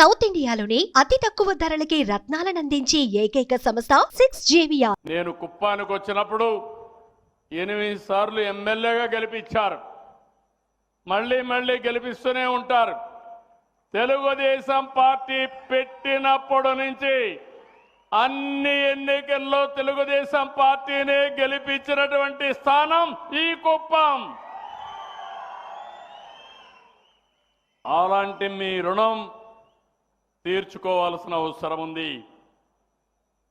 South ఇండియాలోని అతి తక్కువ ధరలకి రత్నాలనందించే ఏకైక సంస్థ 6JVR. నేను కుప్పానికి వచ్చినప్పుడు 8 సార్లు ఎమ్మెల్యేగా గెలిపించారు. మళ్ళీ గెలిపిస్తూనే ఉంటారు. తెలుగుదేశం పార్టీ పెట్టినప్పటి నుంచి అన్ని ఎన్నికల్లో తెలుగుదేశం పార్టీనే గెలిపించినటువంటి స్థానం ఈ కుప్పం. అలాంటి మీ రుణం తీర్చుకోవాల్సిన అవసరం ఉంది.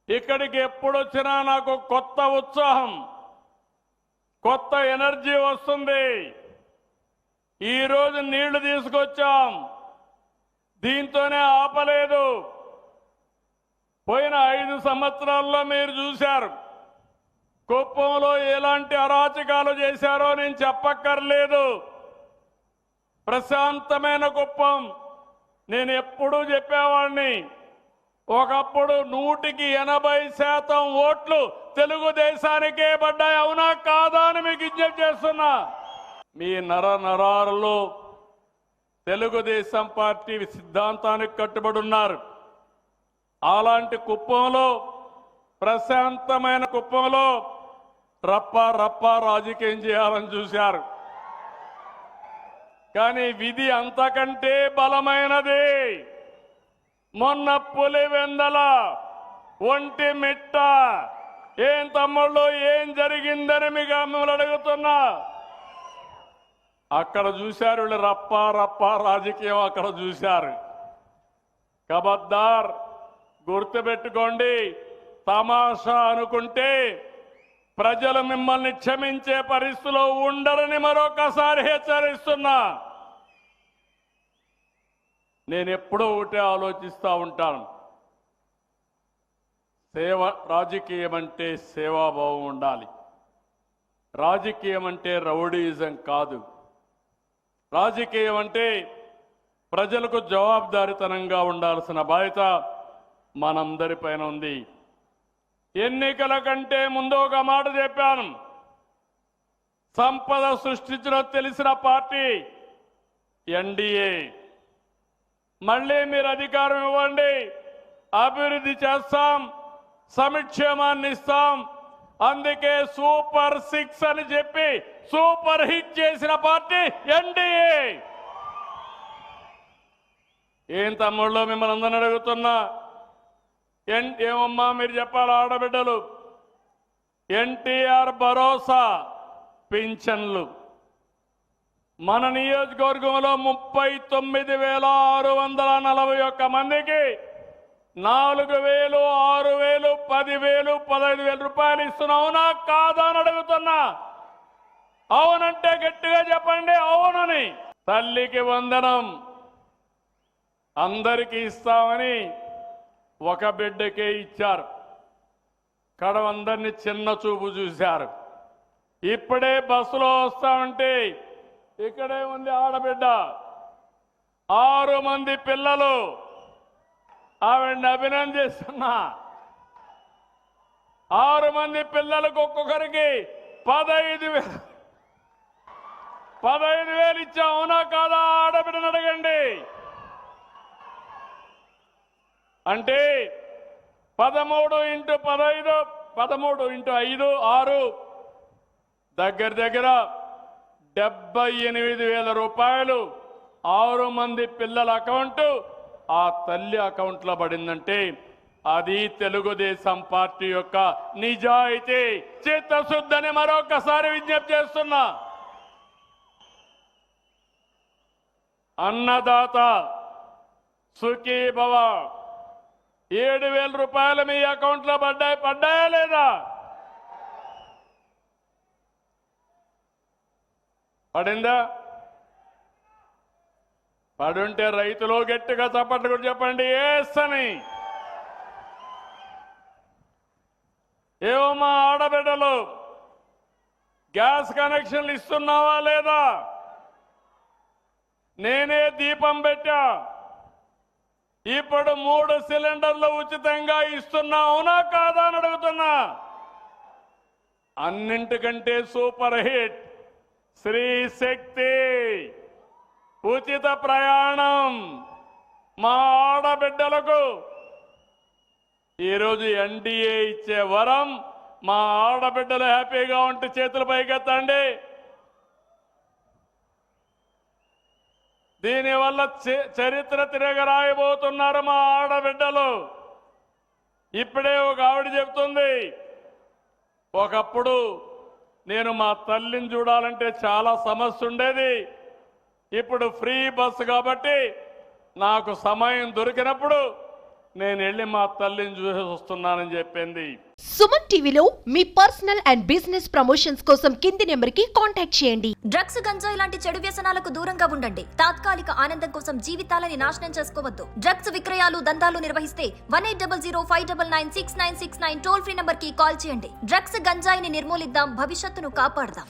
ఇక్కడికి ఎప్పుడొచ్చినా నాకు కొత్త ఉత్సాహం, కొత్త ఎనర్జీ వస్తుంది. ఈరోజు నీళ్లు తీసుకొచ్చాం, దీంతోనే ఆపలేదు. పోయిన 5 సంవత్సరాల్లో మీరు చూశారు కుప్పంలో ఎలాంటి అరాచకాలు చేశారో నేను చెప్పక్కర్లేదు. ప్రశాంతమైన కుప్పం. నేను ఎప్పుడూ చెప్పేవాడిని, ఒకప్పుడు 180% ఓట్లు తెలుగుదేశానికే పడ్డాయి. అవునా కాదా అని మీకు విజ్ఞప్తి చేస్తున్నా. మీ నరాలలో తెలుగుదేశం పార్టీ సిద్ధాంతానికి కట్టుబడి ఉన్నారు. అలాంటి కుప్పంలో, ప్రశాంతమైన కుప్పంలో రప్ప రాజకీయం చేయాలని చూశారు. కానీ విధి అంతకంటే బలమైనది. మొన్న పులివెందల, ఒంటిమిట్ట, ఏం తమ్ముళ్ళు ఏం జరిగిందని మీకు మిమ్మల్ని అడుగుతున్నా. అక్కడ చూశారు వీళ్ళు రప్ప రాజకీయం అక్కడ చూశారు. కబద్దార్, గుర్తుపెట్టుకోండి. తమాషా అనుకుంటే ప్రజలు మిమ్మల్ని క్షమించే పరిస్థితిలో ఉండరని మరొకసారి హెచ్చరిస్తున్నా. నేను ఎప్పుడూ ఒకటే ఆలోచిస్తూ ఉంటాను. రాజకీయం అంటే సేవాభావం ఉండాలి. రాజకీయం అంటే రౌడీయిజం కాదు. రాజకీయం అంటే ప్రజలకు జవాబుదారీతనంగా ఉండాల్సిన బాధ్యత మనందరిపైన ఉంది. ఎన్నికల కంటే ముందు ఒక మాట చెప్పాను. సంపద సృష్టించడం తెలిసిన పార్టీ ఎన్డీఏ. మళ్ళీ మీరు అధికారం ఇవ్వండి, అభివృద్ధి చేస్తాం, సంక్షేమాన్ని ఇస్తాం. అందుకే సూపర్ 6 అని చెప్పి సూపర్ హిట్ చేసిన పార్టీ ఎన్డీఏ. ఏం తమ్ముళ్ళు మిమ్మల్ని అందరిని అడుగుతున్నా, ఏమమ్మా మీరు చెప్పాలి ఆడబిడ్డలు. ఎన్టీఆర్ భరోసా పింఛన్లు మన నియోజకవర్గంలో 39,641 మందికి 4,000, 6,000, 10,000, 15,000 రూపాయలు ఇస్తున్నాం. అవునా కాదా అని అడుగుతున్నా. అవునంటే గట్టిగా చెప్పండి అవునని. తల్లికి వందనం అందరికీ ఇస్తామని ఒక బిడ్డకే ఇచ్చారు. కడవందరినీ చిన్న చూపు చూశారు. ఇప్పుడే బస్సులో వస్తామంటే ఇక్కడే ఉంది ఆడబిడ్డ, 6 మంది పిల్లలు. ఆవిడని అభినందిస్తున్నా. 6 మంది పిల్లలకు ఒక్కొక్కరికి 15,000 ఇచ్చాం. అవునా కాదా ఆడబిడ్డను అడగండి. అంటే 13 × 15, 13 × 5, 6 దగ్గర 78,000 రూపాయలు 6 మంది పిల్లల అకౌంట్ ఆ తల్లి అకౌంట్లో పడిందంటే అది తెలుగుదేశం పార్టీ యొక్క నిజాయితీ, చిత్తశుద్ధిని మరొకసారి విజ్ఞప్తి చేస్తున్నా. అన్నదాత సుఖీ భవ 7,000 రూపాయలు మీ అకౌంట్లో పడ్డాయా లేదా? పడిందా? పడుంటే రైతులు గట్టిగా చప్పట్లు కూడా చెప్పండి ఎస్ అని. ఏమమ్మా ఆడబిడ్డలు గ్యాస్ కనెక్షన్లు ఇస్తున్నావా లేదా? నేనే దీపం పెట్టా. ఇప్పుడు 3 సిలిండర్లు ఉచితంగా ఇస్తున్నా. అవునా కాదా అని అడుగుతున్నా. అన్నింటికంటే సూపర్ హిట్ శ్రీ శక్తి ఉచిత ప్రయాణం. మా ఆడబిడ్డలకు ఈరోజు ఎన్డీఏ ఇచ్చే వరం, మా ఆడబిడ్డలు హ్యాపీగా ఉంటే చేతులు పైకెత్తండి. దీనివల్ల చరిత్ర తిరగరాయబోతున్నారు మా ఆడబిడ్డలు. ఇప్పుడే ఒక ఆవిడ చెప్తుంది, ఒకప్పుడు నేను మా తల్లిని చూడాలంటే చాలా సమస్య ఉండేది, ఇప్పుడు ఫ్రీ బస్సు కాబట్టి నాకు సమయం దొరికినప్పుడు నేను వెళ్ళి మా తల్లిని చూసి వస్తున్నానని చెప్పింది. సుమన్ టీవీలో మీ పర్సనల్ అండ్ బిజినెస్ ప్రమోషన్స్ కోసం కింది నెంబర్కి కాంటాక్ట్ చేయండి. డ్రగ్స్, గంజాయి లాంటి చెడు వ్యసనాలకు దూరంగా ఉండండి. తాత్కాలిక ఆనందం కోసం జీవితాలని నాశనం చేసుకోవద్దు. డ్రగ్స్ విక్రయాలు, దందాలు నిర్వహిస్తే 1800599696 టోల్ ఫ్రీ నంబర్ కి కాల్ చేయండి. డ్రగ్స్, గంజాయిని నిర్మూలిద్దాం, భవిష్యత్తును కాపాడదాం.